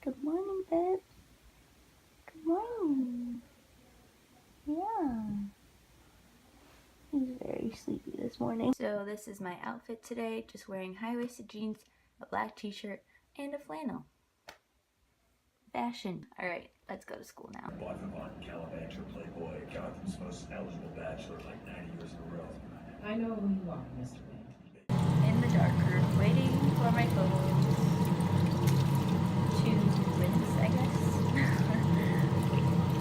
Good morning, babe. Good morning. Yeah. He's very sleepy this morning. So this is my outfit today. Just wearing high-waisted jeans, a black t-shirt, and a flannel. Fashion. Alright, let's go to school now. Calabash or Playboy, Gotham's most eligible bachelor like 90 years in a row. I know who you are, Mr. Man. In the darker, waiting for my photos to rinse, I guess.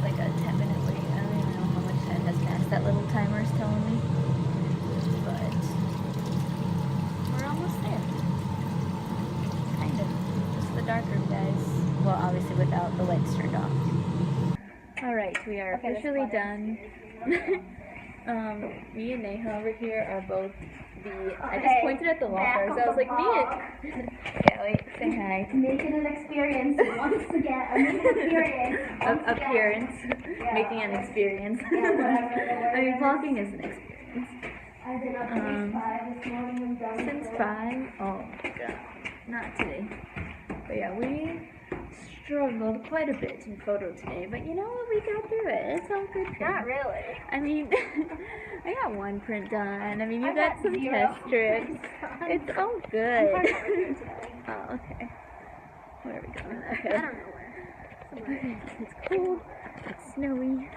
Like a 10-minute wait. I don't even know how much time has passed. That little timer is telling me. But we're almost there. Kind of. Just the darker, guys. Well, obviously without the lights turned off. Alright, we are officially done. Me and Neha over here are both I just pointed at the wall first. I was like, me and... Yeah, wait, say hi. Make it an experience once again. Make an Appearance. Yeah. Making an experience. Yeah, whatever. I mean, vlogging is an experience. I've been up since 5 this morning. I'm done. Since 5? Oh my god. Not today. But yeah, we struggled quite a bit in photo today, but you know what, we got through it. It's all good. Not really. I mean, I got one print done. I mean, you got some test strips. It's all good. Oh, okay. Where are we going? Okay. I don't know where. Okay, it's cold, it's snowy,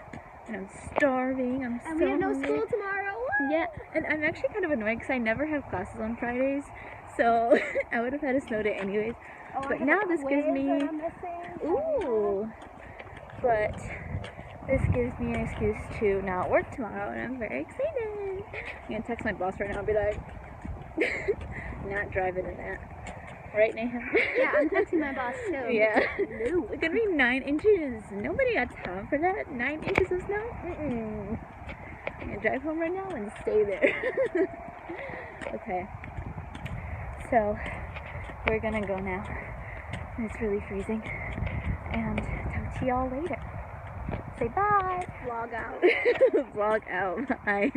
and I'm starving. I'm so And we have no hungry. school tomorrow. Yeah, and I'm actually kind of annoyed because I never have classes on Fridays, so I would have had a snow day anyways. But now this gives me, ooh, but this gives me an excuse to not work tomorrow, and I'm very excited. I'm gonna text my boss right now and be like, not driving in that. Right, Neha? Yeah, I'm texting my boss too. Yeah. No. It's gonna be 9 inches. Nobody got time for that. 9 inches of snow? Mm-mm. I'm gonna drive home right now and stay there. Okay. So, we're gonna go now. It's really freezing. And talk to y'all later. Say bye. Vlog out. Vlog out. Bye.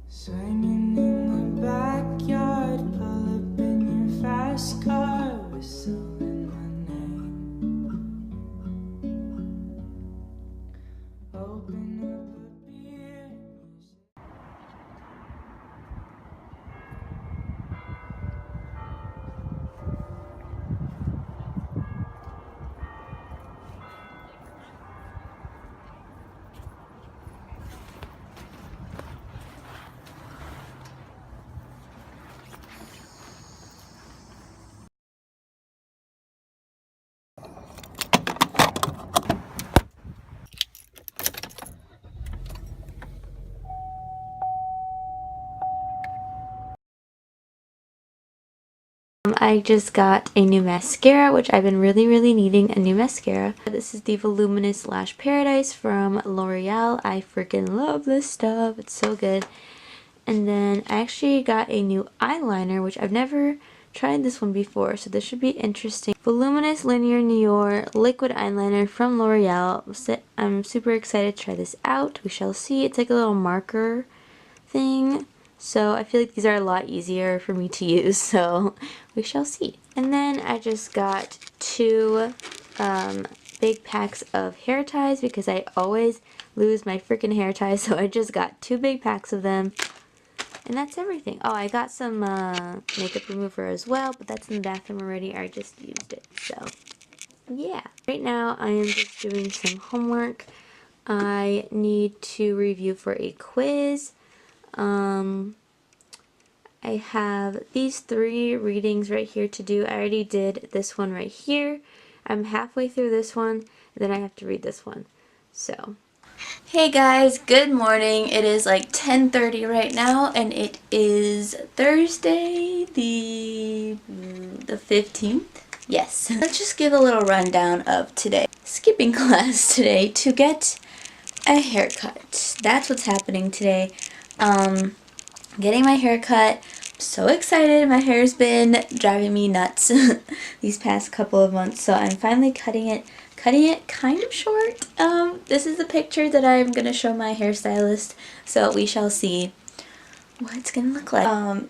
Swinging in the backyard, pull up in your fast car, whistling my name. Open up a beer. I just got a new mascara, which I've been really needing a new mascara. This is the Voluminous Lash Paradise from L'Oreal. I freaking love this stuff. It's so good. And then I actually got a new eyeliner, which I've never tried this one before, so this should be interesting. Voluminous Linear Noir Liquid Eyeliner from L'Oreal. I'm super excited to try this out. We shall see. It's like a little marker thing. So I feel like these are a lot easier for me to use, so we shall see. And then I just got 2 big packs of hair ties because I always lose my freaking hair ties, so I just got 2 big packs of them. And that's everything. Oh, I got some makeup remover as well, but that's in the bathroom already. I just used it, so yeah. Right now I am just doing some homework. I need to review for a quiz. I have these 3 readings right here to do. I already did this one right here. I'm halfway through this one, and then I have to read this one. So, hey guys, good morning. It is like 10:30 right now, and it is Thursday, the 15th. Yes. Let's just give a little rundown of today. Skipping class today to get a haircut. That's what's happening today. Getting my hair cut. So excited. My hair's been driving me nuts these past couple of months, so I'm finally cutting it kind of short. This is the picture that I'm gonna show my hairstylist, so we shall see what it's gonna look like.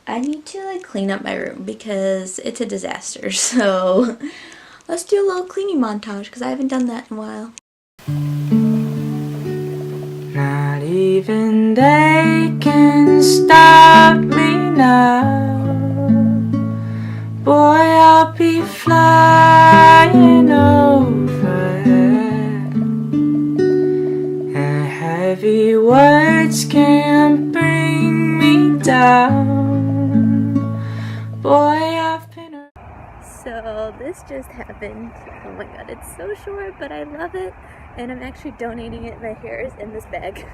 I need to like clean up my room because it's a disaster, so let's do a little cleaning montage because I haven't done that in a while. Not even they can stop me now. Boy, I'll be flying overhead, and heavy words can't bring me down. Boy, I've been So this just happened. Oh my god, it's so short, but I love it. And I'm actually donating it. My hair is in this bag.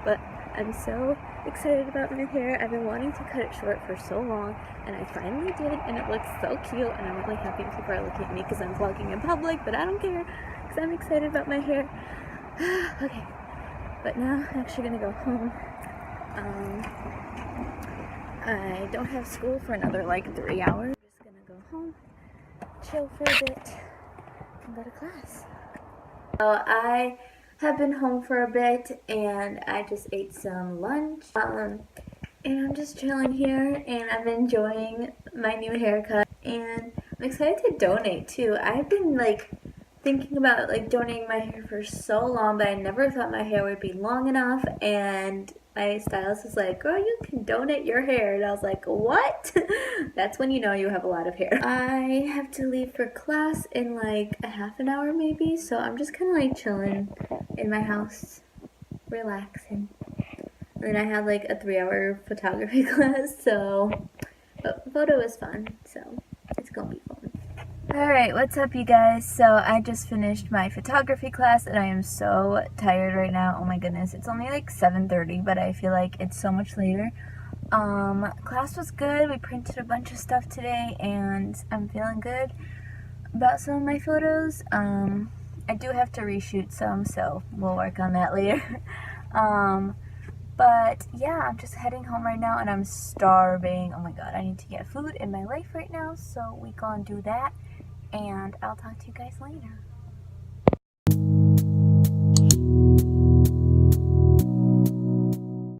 But I'm so excited about my hair. I've been wanting to cut it short for so long, and I finally did, and it looks so cute, and I'm really happy people are looking at me because I'm vlogging in public, but I don't care because I'm excited about my hair. Okay, but now I'm actually gonna go home. I don't have school for another like 3 hours. I'm just gonna go home, chill for a bit, and go to class. So I have been home for a bit and I just ate some lunch. And I'm just chilling here and I'm enjoying my new haircut. And I'm excited to donate too. I've been like thinking about like donating my hair for so long, but I never thought my hair would be long enough, and my stylist was like, girl, you can donate your hair, and I was like, what? That's when you know you have a lot of hair. I have to leave for class in like a half an hour maybe, so I'm just kind of like chilling in my house, relaxing. And then I have like a 3-hour photography class, so but photo is fun, so it's gonna be fun. Alright, what's up you guys? So I just finished my photography class and I am so tired right now. Oh my goodness, it's only like 7:30, but I feel like it's so much later. Class was good. We printed a bunch of stuff today and I'm feeling good about some of my photos. I do have to reshoot some, so we'll work on that later. But yeah, I'm just heading home right now and I'm starving. Oh my god, I need to get food in my life right now, so we gonna do that. And I'll talk to you guys later.